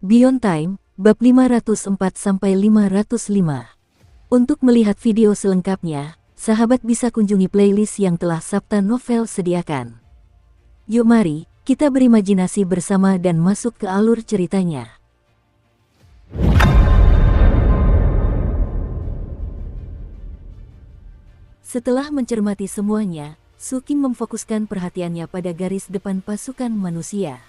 Beyond Time, bab 504-505. Untuk melihat video selengkapnya, sahabat bisa kunjungi playlist yang telah Sabta Novel sediakan. Yuk mari, kita berimajinasi bersama dan masuk ke alur ceritanya. Setelah mencermati semuanya, Su King memfokuskan perhatiannya pada garis depan pasukan manusia.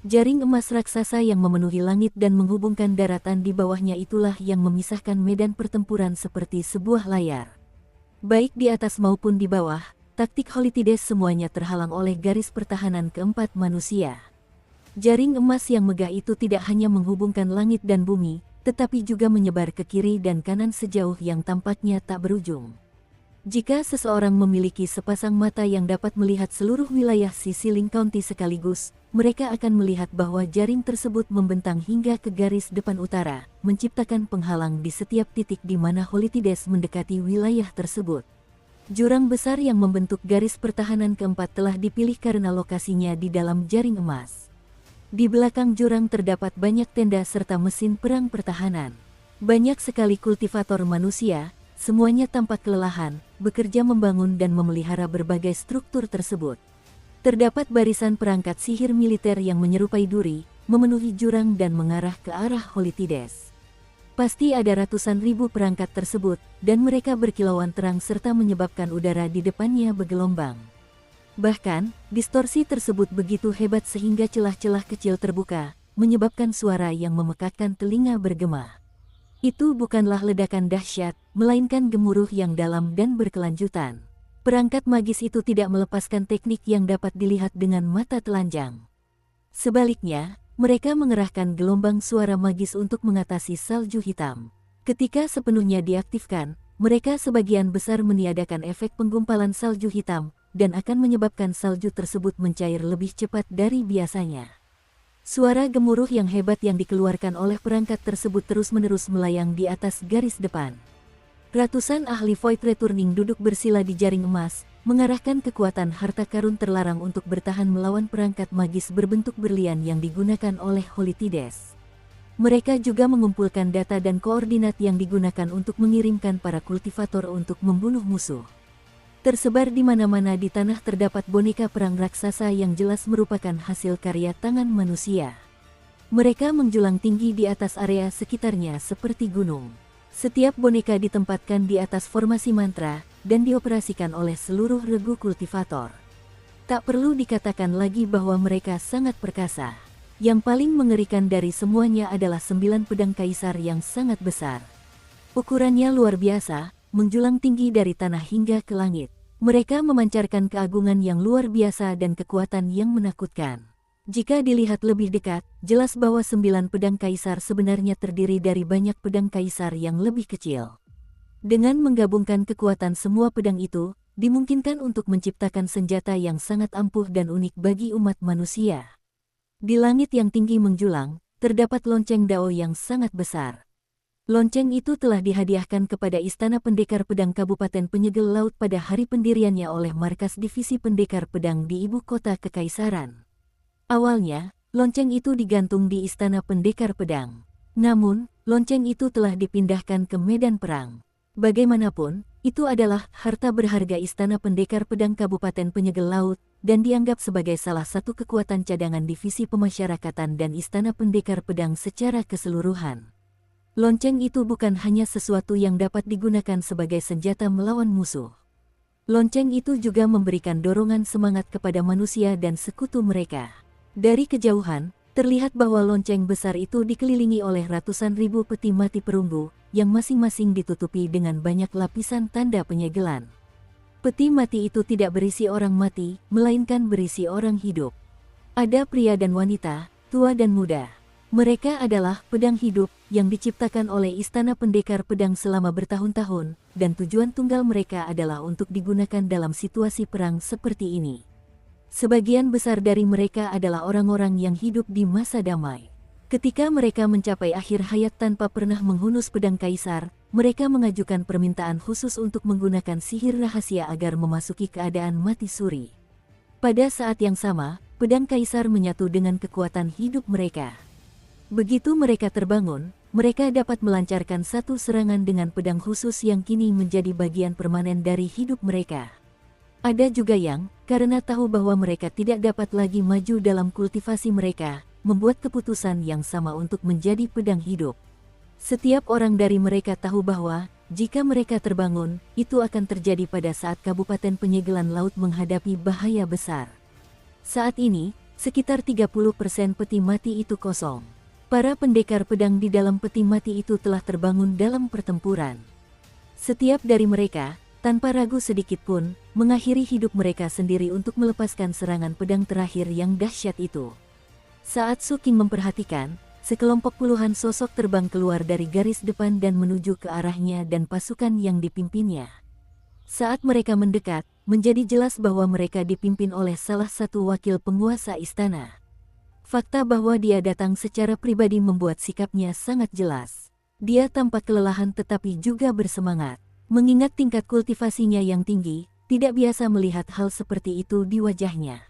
Jaring emas raksasa yang memenuhi langit dan menghubungkan daratan di bawahnya itulah yang memisahkan medan pertempuran seperti sebuah layar. Baik di atas maupun di bawah, taktik Holides semuanya terhalang oleh garis pertahanan keempat manusia. Jaring emas yang megah itu tidak hanya menghubungkan langit dan bumi, tetapi juga menyebar ke kiri dan kanan sejauh yang tampaknya tak berujung. Jika seseorang memiliki sepasang mata yang dapat melihat seluruh wilayah Cicely County sekaligus, mereka akan melihat bahwa jaring tersebut membentang hingga ke garis depan utara, menciptakan penghalang di setiap titik di mana Holides mendekati wilayah tersebut. Jurang besar yang membentuk garis pertahanan keempat telah dipilih karena lokasinya di dalam jaring emas. Di belakang jurang terdapat banyak tenda serta mesin perang pertahanan. Banyak sekali kultivator manusia, semuanya tampak kelelahan, bekerja membangun dan memelihara berbagai struktur tersebut. Terdapat barisan perangkat sihir militer yang menyerupai duri, memenuhi jurang dan mengarah ke arah Holides. Pasti ada ratusan ribu perangkat tersebut, dan mereka berkilauan terang serta menyebabkan udara di depannya bergelombang. Bahkan, distorsi tersebut begitu hebat sehingga celah-celah kecil terbuka, menyebabkan suara yang memekakkan telinga bergema. Itu bukanlah ledakan dahsyat, melainkan gemuruh yang dalam dan berkelanjutan. Perangkat magis itu tidak melepaskan teknik yang dapat dilihat dengan mata telanjang. Sebaliknya, mereka mengerahkan gelombang suara magis untuk mengatasi salju hitam. Ketika sepenuhnya diaktifkan, mereka sebagian besar meniadakan efek penggumpalan salju hitam, dan akan menyebabkan salju tersebut mencair lebih cepat dari biasanya. Suara gemuruh yang hebat yang dikeluarkan oleh perangkat tersebut terus-menerus melayang di atas garis depan. Ratusan ahli Void Returning duduk bersila di jaring emas, mengarahkan kekuatan harta karun terlarang untuk bertahan melawan perangkat magis berbentuk berlian yang digunakan oleh Holides. Mereka juga mengumpulkan data dan koordinat yang digunakan untuk mengirimkan para kultivator untuk membunuh musuh. Tersebar di mana-mana di tanah terdapat boneka perang raksasa yang jelas merupakan hasil karya tangan manusia. Mereka menjulang tinggi di atas area sekitarnya seperti gunung. Setiap boneka ditempatkan di atas formasi mantra, dan dioperasikan oleh seluruh regu kultivator. Tak perlu dikatakan lagi bahwa mereka sangat perkasa. Yang paling mengerikan dari semuanya adalah 9 pedang kaisar yang sangat besar. Ukurannya luar biasa, menjulang tinggi dari tanah hingga ke langit. Mereka memancarkan keagungan yang luar biasa dan kekuatan yang menakutkan. Jika dilihat lebih dekat, jelas bahwa 9 pedang kaisar sebenarnya terdiri dari banyak pedang kaisar yang lebih kecil. Dengan menggabungkan kekuatan semua pedang itu, dimungkinkan untuk menciptakan senjata yang sangat ampuh dan unik bagi umat manusia. Di langit yang tinggi menjulang, terdapat lonceng Dao yang sangat besar. Lonceng itu telah dihadiahkan kepada Istana Pendekar Pedang Kabupaten Penyegel Laut pada hari pendiriannya oleh Markas Divisi Pendekar Pedang di ibu kota Kekaisaran. Awalnya, lonceng itu digantung di Istana Pendekar Pedang. Namun, lonceng itu telah dipindahkan ke medan perang. Bagaimanapun, itu adalah harta berharga Istana Pendekar Pedang Kabupaten Penyegel Laut, dan dianggap sebagai salah satu kekuatan cadangan Divisi Pemasyarakatan dan Istana Pendekar Pedang secara keseluruhan. Lonceng itu bukan hanya sesuatu yang dapat digunakan sebagai senjata melawan musuh. Lonceng itu juga memberikan dorongan semangat kepada manusia dan sekutu mereka. Dari kejauhan, terlihat bahwa lonceng besar itu dikelilingi oleh ratusan ribu peti mati perunggu, yang masing-masing ditutupi dengan banyak lapisan tanda penyegelan. Peti mati itu tidak berisi orang mati, melainkan berisi orang hidup. Ada pria dan wanita, tua dan muda. Mereka adalah pedang hidup yang diciptakan oleh Istana Pendekar Pedang selama bertahun-tahun, dan tujuan tunggal mereka adalah untuk digunakan dalam situasi perang seperti ini. Sebagian besar dari mereka adalah orang-orang yang hidup di masa damai. Ketika mereka mencapai akhir hayat tanpa pernah menghunus pedang kaisar, mereka mengajukan permintaan khusus untuk menggunakan sihir rahasia agar memasuki keadaan mati suri. Pada saat yang sama, pedang kaisar menyatu dengan kekuatan hidup mereka. Begitu mereka terbangun, mereka dapat melancarkan satu serangan dengan pedang khusus yang kini menjadi bagian permanen dari hidup mereka. Ada juga yang, karena tahu bahwa mereka tidak dapat lagi maju dalam kultivasi mereka, membuat keputusan yang sama untuk menjadi pedang hidup. Setiap orang dari mereka tahu bahwa, jika mereka terbangun, itu akan terjadi pada saat Kabupaten Penyegelan Laut menghadapi bahaya besar. Saat ini, sekitar 30% peti mati itu kosong. Para pendekar pedang di dalam peti mati itu telah terbangun dalam pertempuran. Setiap dari mereka, tanpa ragu sedikit pun, mengakhiri hidup mereka sendiri untuk melepaskan serangan pedang terakhir yang dahsyat itu. Saat Su Qing memperhatikan, sekelompok puluhan sosok terbang keluar dari garis depan dan menuju ke arahnya dan pasukan yang dipimpinnya. Saat mereka mendekat, menjadi jelas bahwa mereka dipimpin oleh salah satu wakil penguasa istana. Fakta bahwa dia datang secara pribadi membuat sikapnya sangat jelas. Dia tampak kelelahan tetapi juga bersemangat. Mengingat tingkat kultivasinya yang tinggi, tidak biasa melihat hal seperti itu di wajahnya.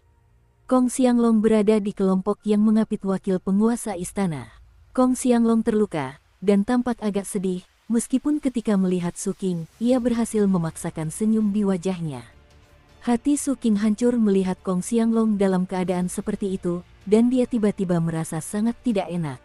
Kong Xianglong berada di kelompok yang mengapit wakil penguasa istana. Kong Xianglong terluka, dan tampak agak sedih, meskipun ketika melihat Su Qing, ia berhasil memaksakan senyum di wajahnya. Hati Su Qing hancur melihat Kong Xianglong dalam keadaan seperti itu, dan dia tiba-tiba merasa sangat tidak enak.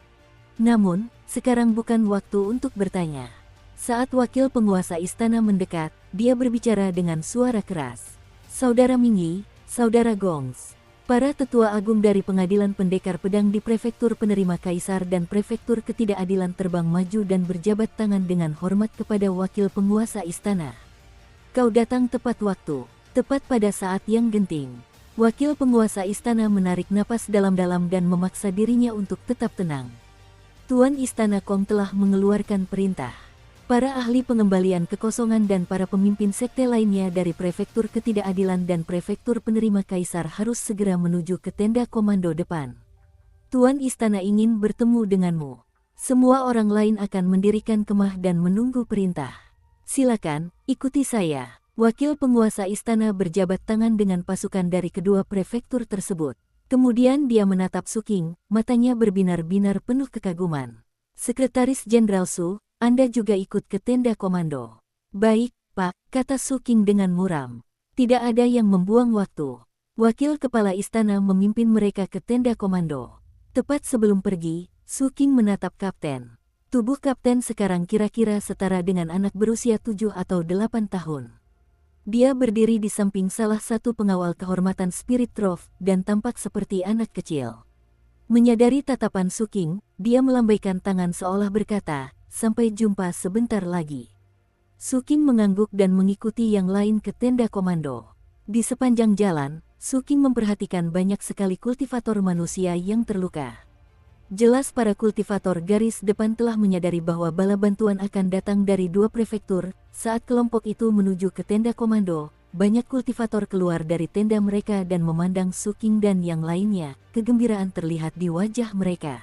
Namun, sekarang bukan waktu untuk bertanya. Saat wakil penguasa istana mendekat, dia berbicara dengan suara keras. Saudara Mingyi, Saudara Gongs, para tetua agung dari pengadilan pendekar pedang di prefektur penerima kaisar dan prefektur ketidakadilan terbang maju dan berjabat tangan dengan hormat kepada wakil penguasa istana. Kau datang tepat waktu, tepat pada saat yang genting. Wakil penguasa istana menarik napas dalam-dalam dan memaksa dirinya untuk tetap tenang. Tuan Istana Kong telah mengeluarkan perintah. Para ahli pengembalian kekosongan dan para pemimpin sekte lainnya dari prefektur ketidakadilan dan prefektur penerima kaisar harus segera menuju ke tenda komando depan. Tuan Istana ingin bertemu denganmu. Semua orang lain akan mendirikan kemah dan menunggu perintah. Silakan, ikuti saya. Wakil penguasa istana berjabat tangan dengan pasukan dari kedua prefektur tersebut. Kemudian dia menatap Su Qing, matanya berbinar-binar penuh kekaguman. Sekretaris Jenderal Su, Anda juga ikut ke tenda komando. Baik, Pak, kata Su Qing dengan muram. Tidak ada yang membuang waktu. Wakil kepala istana memimpin mereka ke tenda komando. Tepat sebelum pergi, Su Qing menatap kapten. Tubuh kapten sekarang kira-kira setara dengan anak berusia 7 atau 8 tahun. Dia berdiri di samping salah satu pengawal kehormatan Spirit Trove dan tampak seperti anak kecil. Menyadari tatapan Su Qing, dia melambaikan tangan seolah berkata, sampai jumpa sebentar lagi. Su Qing mengangguk dan mengikuti yang lain ke tenda komando. Di sepanjang jalan, Su Qing memperhatikan banyak sekali kultivator manusia yang terluka. Jelas para kultivator garis depan telah menyadari bahwa bala bantuan akan datang dari dua prefektur. Saat kelompok itu menuju ke tenda komando, banyak kultivator keluar dari tenda mereka dan memandang Su Qing dan yang lainnya. Kegembiraan terlihat di wajah mereka.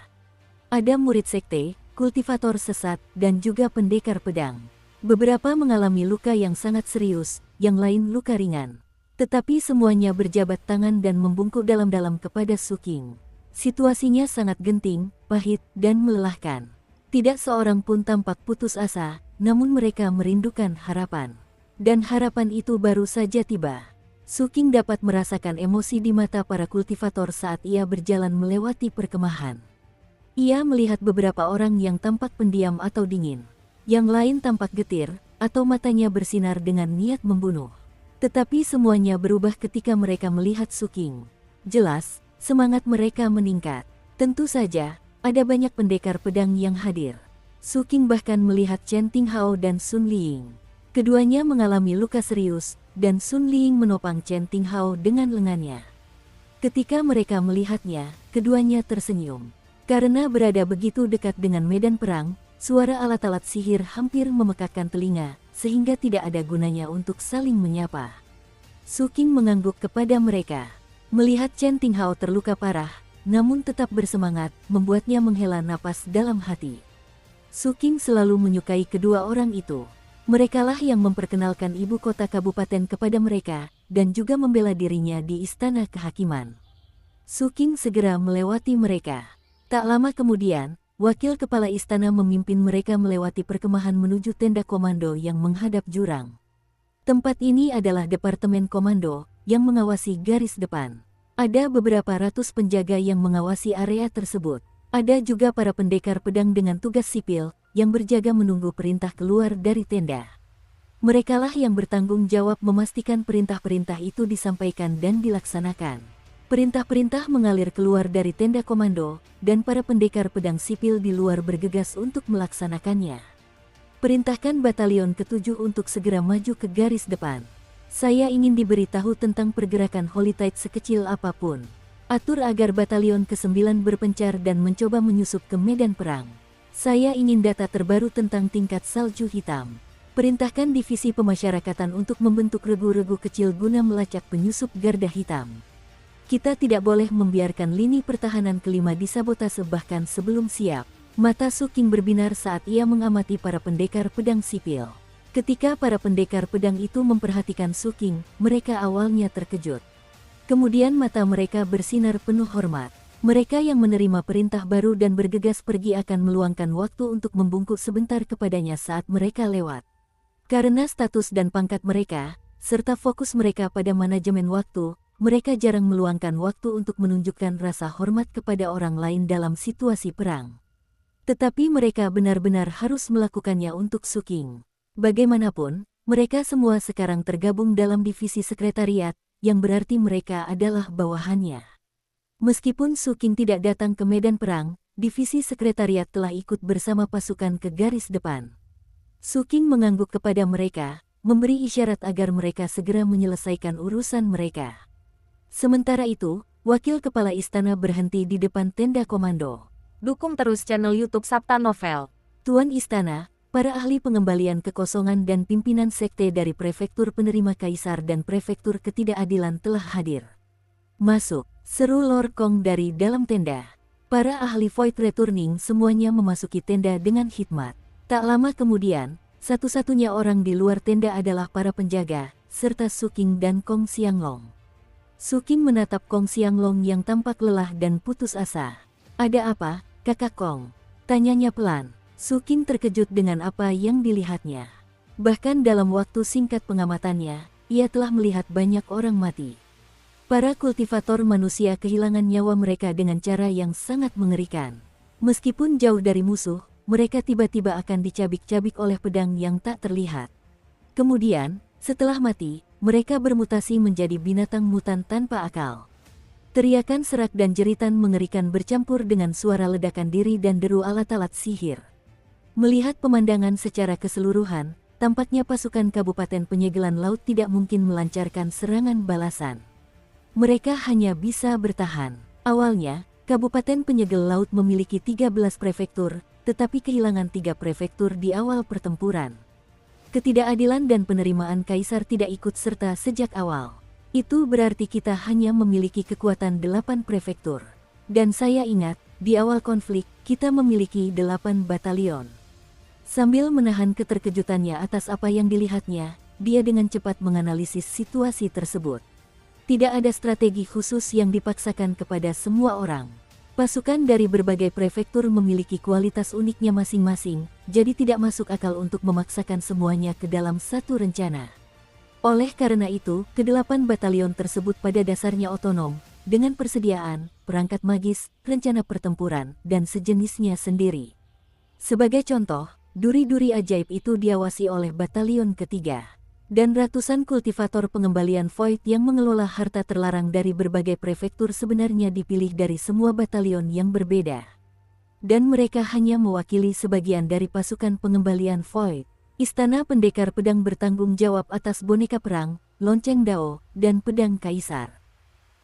Ada murid sekte, kultivator sesat, dan juga pendekar pedang. Beberapa mengalami luka yang sangat serius, yang lain luka ringan. Tetapi semuanya berjabat tangan dan membungkuk dalam-dalam kepada Su Qing. Situasinya sangat genting, pahit, dan melelahkan. Tidak seorang pun tampak putus asa, namun mereka merindukan harapan. Dan harapan itu baru saja tiba. Su Qing dapat merasakan emosi di mata para kultivator saat ia berjalan melewati perkemahan. Ia melihat beberapa orang yang tampak pendiam atau dingin. Yang lain tampak getir, atau matanya bersinar dengan niat membunuh. Tetapi semuanya berubah ketika mereka melihat Su Qing. Jelas, semangat mereka meningkat. Tentu saja, ada banyak pendekar pedang yang hadir. Su Qing bahkan melihat Chen Tinghao dan Sun Liying. Keduanya mengalami luka serius, dan Sun Liying menopang Chen Tinghao dengan lengannya. Ketika mereka melihatnya, keduanya tersenyum. Karena berada begitu dekat dengan medan perang, suara alat-alat sihir hampir memekakkan telinga, sehingga tidak ada gunanya untuk saling menyapa. Su Qing mengangguk kepada mereka. Melihat Chen Tinghao terluka parah, namun tetap bersemangat, membuatnya menghela napas dalam hati. Su Qing selalu menyukai kedua orang itu. Merekalah yang memperkenalkan ibu kota kabupaten kepada mereka, dan juga membela dirinya di istana kehakiman. Su Qing segera melewati mereka. Tak lama kemudian, wakil kepala istana memimpin mereka melewati perkemahan menuju tenda komando yang menghadap jurang. Tempat ini adalah departemen komando yang mengawasi garis depan. Ada beberapa ratus penjaga yang mengawasi area tersebut. Ada juga para pendekar pedang dengan tugas sipil yang berjaga menunggu perintah keluar dari tenda. Merekalah yang bertanggung jawab memastikan perintah-perintah itu disampaikan dan dilaksanakan. Perintah-perintah mengalir keluar dari tenda komando, dan para pendekar pedang sipil di luar bergegas untuk melaksanakannya. Perintahkan batalion ke-7 untuk segera maju ke garis depan. Saya ingin diberitahu tentang pergerakan Holy Tide sekecil apapun. Atur agar batalion ke-9 berpencar dan mencoba menyusup ke medan perang. Saya ingin data terbaru tentang tingkat salju hitam. Perintahkan divisi pemasyarakatan untuk membentuk regu-regu kecil guna melacak penyusup garda hitam. Kita tidak boleh membiarkan lini pertahanan kelima disabotase bahkan sebelum siap. Mata Su King berbinar saat ia mengamati para pendekar pedang sipil. Ketika para pendekar pedang itu memperhatikan Su King, mereka awalnya terkejut. Kemudian mata mereka bersinar penuh hormat. Mereka yang menerima perintah baru dan bergegas pergi akan meluangkan waktu untuk membungkuk sebentar kepadanya saat mereka lewat. Karena status dan pangkat mereka, serta fokus mereka pada manajemen waktu, mereka jarang meluangkan waktu untuk menunjukkan rasa hormat kepada orang lain dalam situasi perang. Tetapi mereka benar-benar harus melakukannya untuk Su King. Bagaimanapun, mereka semua sekarang tergabung dalam divisi sekretariat, yang berarti mereka adalah bawahannya. Meskipun Su King tidak datang ke medan perang, divisi sekretariat telah ikut bersama pasukan ke garis depan. Su King mengangguk kepada mereka, memberi isyarat agar mereka segera menyelesaikan urusan mereka. Sementara itu, wakil kepala istana berhenti di depan tenda komando. Dukung terus channel YouTube Sabta Novel. Tuan Istana, para ahli pengembalian kekosongan dan pimpinan sekte dari prefektur penerima kaisar dan prefektur ketidakadilan telah hadir. Masuk, seru Lord Kong dari dalam tenda. Para ahli Void Returning semuanya memasuki tenda dengan hikmat. Tak lama kemudian, satu-satunya orang di luar tenda adalah para penjaga, serta Su King dan Kong Xianglong. Su King menatap Kong Xianglong yang tampak lelah dan putus asa. "Ada apa, kakak Kong?" tanyanya pelan. Su King terkejut dengan apa yang dilihatnya. Bahkan dalam waktu singkat pengamatannya, ia telah melihat banyak orang mati. Para kultivator manusia kehilangan nyawa mereka dengan cara yang sangat mengerikan. Meskipun jauh dari musuh, mereka tiba-tiba akan dicabik-cabik oleh pedang yang tak terlihat. Kemudian, setelah mati, mereka bermutasi menjadi binatang mutan tanpa akal. Teriakan serak dan jeritan mengerikan bercampur dengan suara ledakan diri dan deru alat-alat sihir. Melihat pemandangan secara keseluruhan, tampaknya pasukan Kabupaten Penyegelan Laut tidak mungkin melancarkan serangan balasan. Mereka hanya bisa bertahan. Awalnya, Kabupaten Penyegel Laut memiliki 13 prefektur, tetapi kehilangan 3 prefektur di awal pertempuran. Ketidakadilan dan penerimaan kaisar tidak ikut serta sejak awal. Itu berarti kita hanya memiliki kekuatan 8 prefektur. Dan saya ingat, di awal konflik, kita memiliki 8 batalion. Sambil menahan keterkejutannya atas apa yang dilihatnya, dia dengan cepat menganalisis situasi tersebut. Tidak ada strategi khusus yang dipaksakan kepada semua orang. Pasukan dari berbagai prefektur memiliki kualitas uniknya masing-masing, jadi tidak masuk akal untuk memaksakan semuanya ke dalam satu rencana. Oleh karena itu, ke-8 batalion tersebut pada dasarnya otonom, dengan persediaan, perangkat magis, rencana pertempuran, dan sejenisnya sendiri. Sebagai contoh, duri-duri ajaib itu diawasi oleh batalion ketiga. Dan ratusan kultivator pengembalian Void yang mengelola harta terlarang dari berbagai prefektur sebenarnya dipilih dari semua batalion yang berbeda. Dan mereka hanya mewakili sebagian dari pasukan pengembalian Void. Istana Pendekar Pedang bertanggung jawab atas boneka perang, lonceng dao, dan pedang kaisar.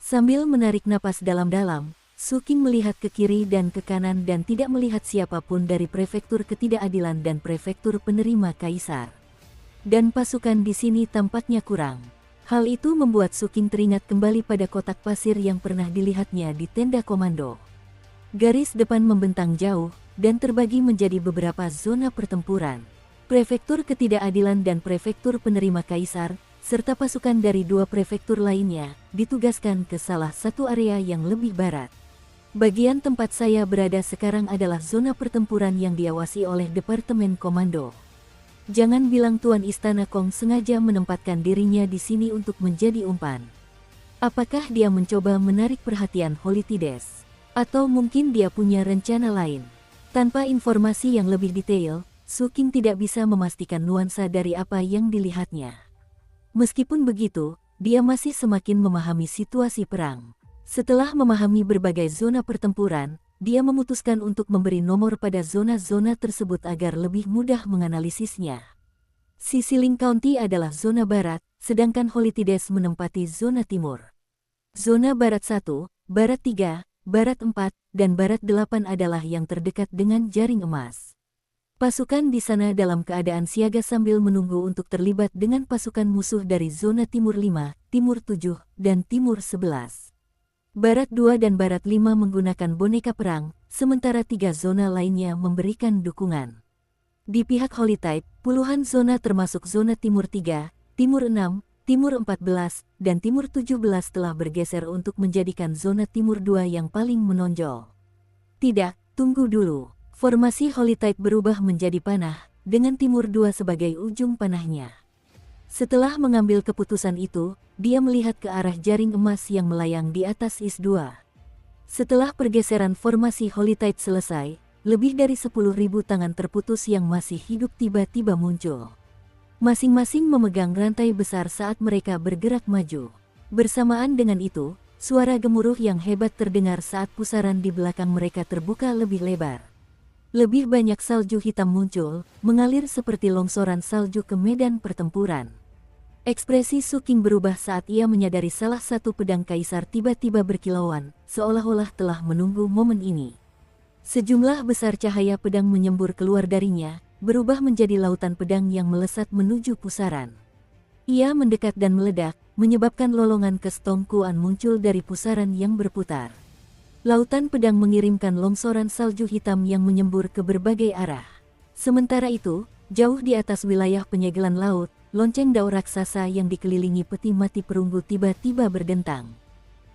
Sambil menarik napas dalam-dalam, Su King melihat ke kiri dan ke kanan dan tidak melihat siapapun dari prefektur ketidakadilan dan prefektur penerima kaisar. Dan pasukan di sini tampaknya kurang. Hal itu membuat Su King teringat kembali pada kotak pasir yang pernah dilihatnya di tenda komando. Garis depan membentang jauh, dan terbagi menjadi beberapa zona pertempuran. Prefektur ketidakadilan dan prefektur penerima kaisar, serta pasukan dari 2 prefektur lainnya, ditugaskan ke salah satu area yang lebih barat. Bagian tempat saya berada sekarang adalah zona pertempuran yang diawasi oleh Departemen Komando. Jangan bilang Tuan Istana Kong sengaja menempatkan dirinya di sini untuk menjadi umpan. Apakah dia mencoba menarik perhatian Holidides? Atau mungkin dia punya rencana lain? Tanpa informasi yang lebih detail, Su King tidak bisa memastikan nuansa dari apa yang dilihatnya. Meskipun begitu, dia masih semakin memahami situasi perang. Setelah memahami berbagai zona pertempuran, dia memutuskan untuk memberi nomor pada zona-zona tersebut agar lebih mudah menganalisisnya. Sisiling County adalah zona barat, sedangkan Holidides menempati zona timur. Zona barat 1, barat 3, barat 4, dan barat 8 adalah yang terdekat dengan jaring emas. Pasukan di sana dalam keadaan siaga sambil menunggu untuk terlibat dengan pasukan musuh dari zona timur 5, timur 7, dan timur 11. Barat 2 dan Barat 5 menggunakan boneka perang, sementara 3 zona lainnya memberikan dukungan. Di pihak Holitype, puluhan zona termasuk zona Timur 3, Timur 6, Timur 14, dan Timur 17 telah bergeser untuk menjadikan zona Timur 2 yang paling menonjol. Tidak, tunggu dulu. Formasi Holitype berubah menjadi panah, dengan Timur 2 sebagai ujung panahnya. Setelah mengambil keputusan itu, dia melihat ke arah jaring emas yang melayang di atas IS-2. Setelah pergeseran formasi Holitype selesai, lebih dari 10.000 tangan terputus yang masih hidup tiba-tiba muncul. Masing-masing memegang rantai besar saat mereka bergerak maju. Bersamaan dengan itu, suara gemuruh yang hebat terdengar saat pusaran di belakang mereka terbuka lebih lebar. Lebih banyak salju hitam muncul, mengalir seperti longsoran salju ke medan pertempuran. Ekspresi Su King berubah saat ia menyadari salah satu pedang kaisar tiba-tiba berkilauan, seolah-olah telah menunggu momen ini. Sejumlah besar cahaya pedang menyembur keluar darinya, berubah menjadi lautan pedang yang melesat menuju pusaran. Ia mendekat dan meledak, menyebabkan lolongan ke Stone Kuan muncul dari pusaran yang berputar. Lautan pedang mengirimkan longsoran salju hitam yang menyembur ke berbagai arah. Sementara itu, jauh di atas wilayah penyegelan laut, lonceng dao raksasa yang dikelilingi peti mati perunggu tiba-tiba berdentang.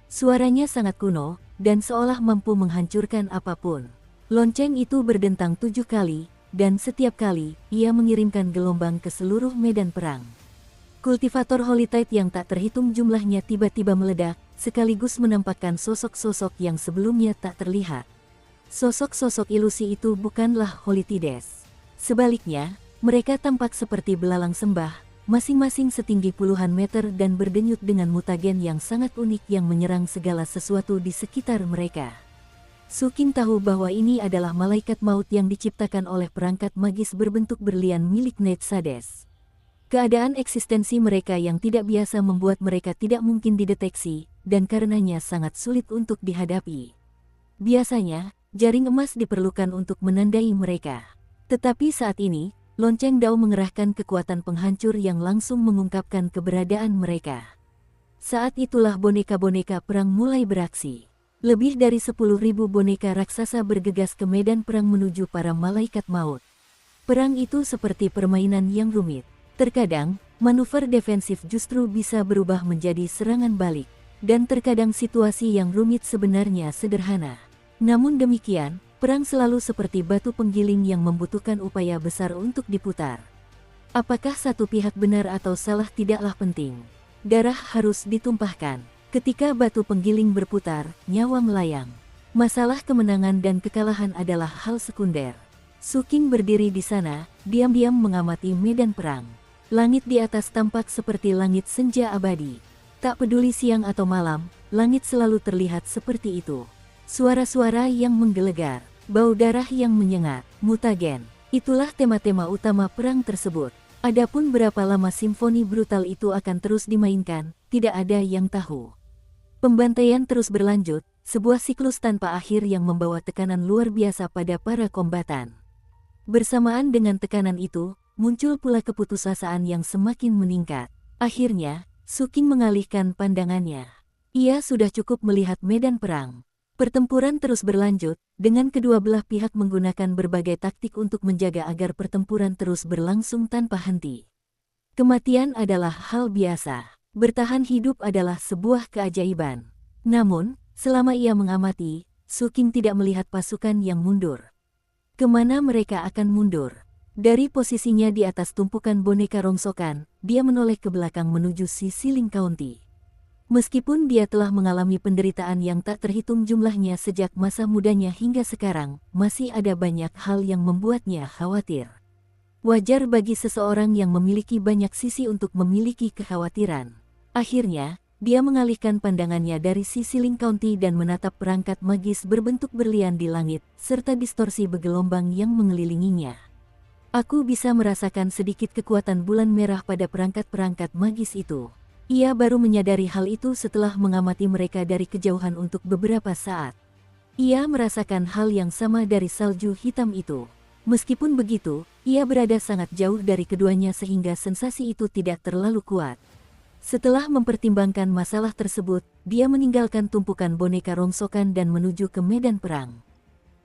Suaranya sangat kuno, dan seolah mampu menghancurkan apapun. Lonceng itu berdentang 7 kali, dan setiap kali, ia mengirimkan gelombang ke seluruh medan perang. Kultivator Holitype yang tak terhitung jumlahnya tiba-tiba meledak, sekaligus menampakkan sosok-sosok yang sebelumnya tak terlihat. Sosok-sosok ilusi itu bukanlah Holidides. Sebaliknya, mereka tampak seperti belalang sembah, masing-masing setinggi puluhan meter dan berdenyut dengan mutagen yang sangat unik yang menyerang segala sesuatu di sekitar mereka. Su King tahu bahwa ini adalah malaikat maut yang diciptakan oleh perangkat magis berbentuk berlian milik Netzades. Keadaan eksistensi mereka yang tidak biasa membuat mereka tidak mungkin dideteksi, dan karenanya sangat sulit untuk dihadapi. Biasanya, jaring emas diperlukan untuk menandai mereka. Tetapi saat ini, lonceng dao mengerahkan kekuatan penghancur yang langsung mengungkapkan keberadaan mereka. Saat itulah boneka-boneka perang mulai beraksi. Lebih dari 10.000 boneka raksasa bergegas ke medan perang menuju para malaikat maut. Perang itu seperti permainan yang rumit. Terkadang, manuver defensif justru bisa berubah menjadi serangan balik, dan terkadang situasi yang rumit sebenarnya sederhana. Namun demikian, perang selalu seperti batu penggiling yang membutuhkan upaya besar untuk diputar. Apakah satu pihak benar atau salah tidaklah penting. Darah harus ditumpahkan. Ketika batu penggiling berputar, nyawa melayang. Masalah kemenangan dan kekalahan adalah hal sekunder. Su King berdiri di sana, diam-diam mengamati medan perang. Langit di atas tampak seperti langit senja abadi. Tak peduli siang atau malam, langit selalu terlihat seperti itu. Suara-suara yang menggelegar, bau darah yang menyengat, mutagen. Itulah tema-tema utama perang tersebut. Adapun berapa lama simfoni brutal itu akan terus dimainkan, tidak ada yang tahu. Pembantaian terus berlanjut, sebuah siklus tanpa akhir yang membawa tekanan luar biasa pada para kombatan. Bersamaan dengan tekanan itu, muncul pula keputusasaan yang semakin meningkat. Akhirnya, Su King mengalihkan pandangannya. Ia sudah cukup melihat medan perang. Pertempuran terus berlanjut, dengan kedua belah pihak menggunakan berbagai taktik untuk menjaga agar pertempuran terus berlangsung tanpa henti. Kematian adalah hal biasa. Bertahan hidup adalah sebuah keajaiban. Namun, selama ia mengamati, Su King tidak melihat pasukan yang mundur. Kemana mereka akan mundur? Dari posisinya di atas tumpukan boneka rongsokan, dia menoleh ke belakang menuju sisi Ling County. Meskipun dia telah mengalami penderitaan yang tak terhitung jumlahnya sejak masa mudanya hingga sekarang, masih ada banyak hal yang membuatnya khawatir. Wajar bagi seseorang yang memiliki banyak sisi untuk memiliki kekhawatiran. Akhirnya, dia mengalihkan pandangannya dari sisi Ling County dan menatap perangkat magis berbentuk berlian di langit, serta distorsi bergelombang yang mengelilinginya. Aku bisa merasakan sedikit kekuatan bulan merah pada perangkat-perangkat magis itu. Ia baru menyadari hal itu setelah mengamati mereka dari kejauhan untuk beberapa saat. Ia merasakan hal yang sama dari salju hitam itu. Meskipun begitu, ia berada sangat jauh dari keduanya sehingga sensasi itu tidak terlalu kuat. Setelah mempertimbangkan masalah tersebut, dia meninggalkan tumpukan boneka rongsokan dan menuju ke medan perang.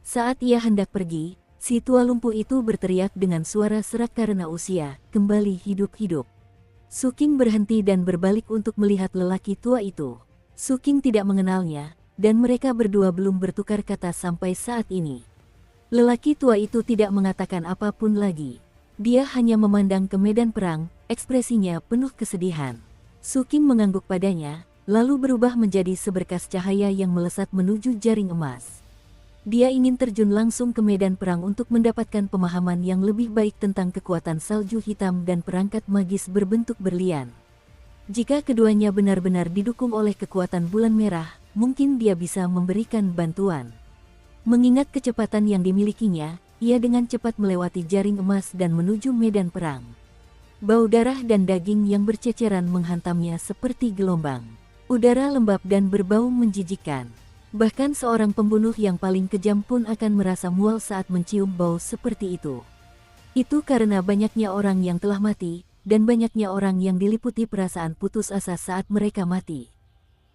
Saat ia hendak pergi, si tua lumpuh itu berteriak dengan suara serak karena usia, "Kembali hidup-hidup." Su King berhenti dan berbalik untuk melihat lelaki tua itu. Su King tidak mengenalnya, dan mereka berdua belum bertukar kata sampai saat ini. Lelaki tua itu tidak mengatakan apapun lagi. Dia hanya memandang ke medan perang, ekspresinya penuh kesedihan. Su King mengangguk padanya, lalu berubah menjadi seberkas cahaya yang melesat menuju jaring emas. Dia ingin terjun langsung ke medan perang untuk mendapatkan pemahaman yang lebih baik tentang kekuatan salju hitam dan perangkat magis berbentuk berlian. Jika keduanya benar-benar didukung oleh kekuatan bulan merah, mungkin dia bisa memberikan bantuan. Mengingat kecepatan yang dimilikinya, ia dengan cepat melewati jaring emas dan menuju medan perang. Bau darah dan daging yang berceceran menghantamnya seperti gelombang. Udara lembab dan berbau menjijikkan. Bahkan seorang pembunuh yang paling kejam pun akan merasa mual saat mencium bau seperti itu. Itu karena banyaknya orang yang telah mati, dan banyaknya orang yang diliputi perasaan putus asa saat mereka mati.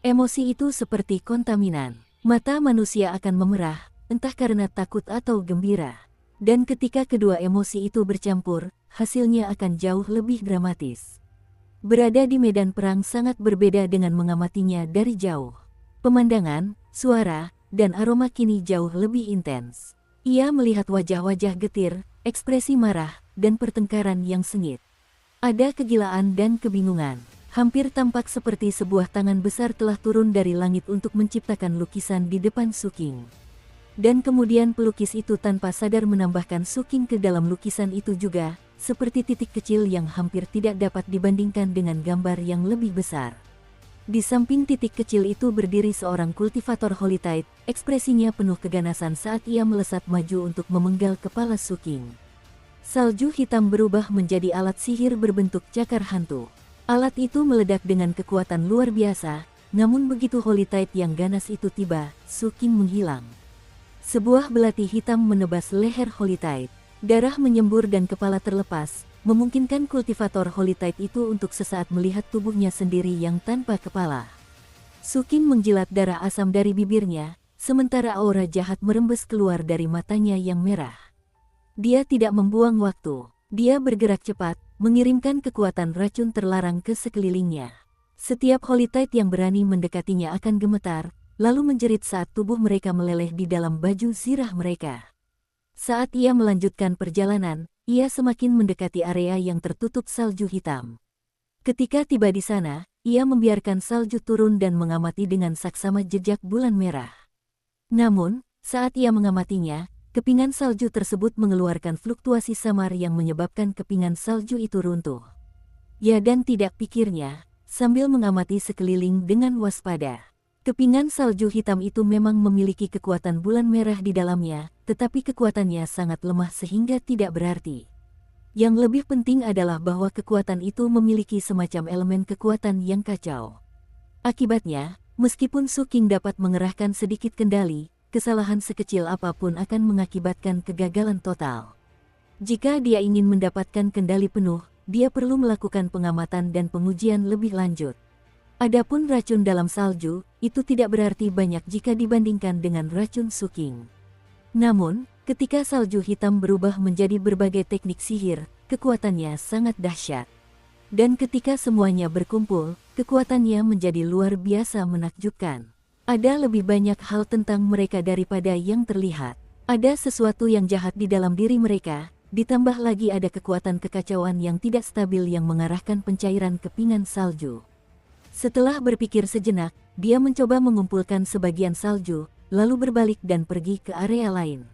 Emosi itu seperti kontaminan. Mata manusia akan memerah, entah karena takut atau gembira. Dan ketika kedua emosi itu bercampur, hasilnya akan jauh lebih dramatis. Berada di medan perang sangat berbeda dengan mengamatinya dari jauh. Pemandangan, suara, dan aroma kini jauh lebih intens. Ia melihat wajah-wajah getir, ekspresi marah, dan pertengkaran yang sengit. Ada kegilaan dan kebingungan. Hampir tampak seperti sebuah tangan besar telah turun dari langit untuk menciptakan lukisan di depan Su King. Dan kemudian pelukis itu tanpa sadar menambahkan Su King ke dalam lukisan itu juga, seperti titik kecil yang hampir tidak dapat dibandingkan dengan gambar yang lebih besar. Di samping titik kecil itu berdiri seorang kultivator Holitite, ekspresinya penuh keganasan saat ia melesat maju untuk memenggal kepala Su King. Salju hitam berubah menjadi alat sihir berbentuk cakar hantu. Alat itu meledak dengan kekuatan luar biasa, namun begitu Holitite yang ganas itu tiba, Su King menghilang. Sebuah belati hitam menebas leher Holitite. Darah menyembur dan kepala terlepas, memungkinkan kultivator Holitite itu untuk sesaat melihat tubuhnya sendiri yang tanpa kepala. Su King menjilat darah asam dari bibirnya, sementara aura jahat merembes keluar dari matanya yang merah. Dia tidak membuang waktu. Dia bergerak cepat, mengirimkan kekuatan racun terlarang ke sekelilingnya. Setiap Holitite yang berani mendekatinya akan gemetar, lalu menjerit saat tubuh mereka meleleh di dalam baju zirah mereka. Saat ia melanjutkan perjalanan, ia semakin mendekati area yang tertutup salju hitam. Ketika tiba di sana, ia membiarkan salju turun dan mengamati dengan saksama jejak bulan merah. Namun, saat ia mengamatinya, kepingan salju tersebut mengeluarkan fluktuasi samar yang menyebabkan kepingan salju itu runtuh. Ya dan tidak pikirnya, sambil mengamati sekeliling dengan waspada. Kepingan salju hitam itu memang memiliki kekuatan bulan merah di dalamnya, tetapi kekuatannya sangat lemah sehingga tidak berarti. Yang lebih penting adalah bahwa kekuatan itu memiliki semacam elemen kekuatan yang kacau. Akibatnya, meskipun Su King dapat mengerahkan sedikit kendali, kesalahan sekecil apapun akan mengakibatkan kegagalan total. Jika dia ingin mendapatkan kendali penuh, dia perlu melakukan pengamatan dan pengujian lebih lanjut. Adapun racun dalam salju, itu tidak berarti banyak jika dibandingkan dengan racun Su King. Namun, ketika salju hitam berubah menjadi berbagai teknik sihir, kekuatannya sangat dahsyat. Dan ketika semuanya berkumpul, kekuatannya menjadi luar biasa menakjubkan. Ada lebih banyak hal tentang mereka daripada yang terlihat. Ada sesuatu yang jahat di dalam diri mereka, ditambah lagi ada kekuatan kekacauan yang tidak stabil yang mengarahkan pencairan kepingan salju. Setelah berpikir sejenak, dia mencoba mengumpulkan sebagian salju, lalu berbalik dan pergi ke area lain.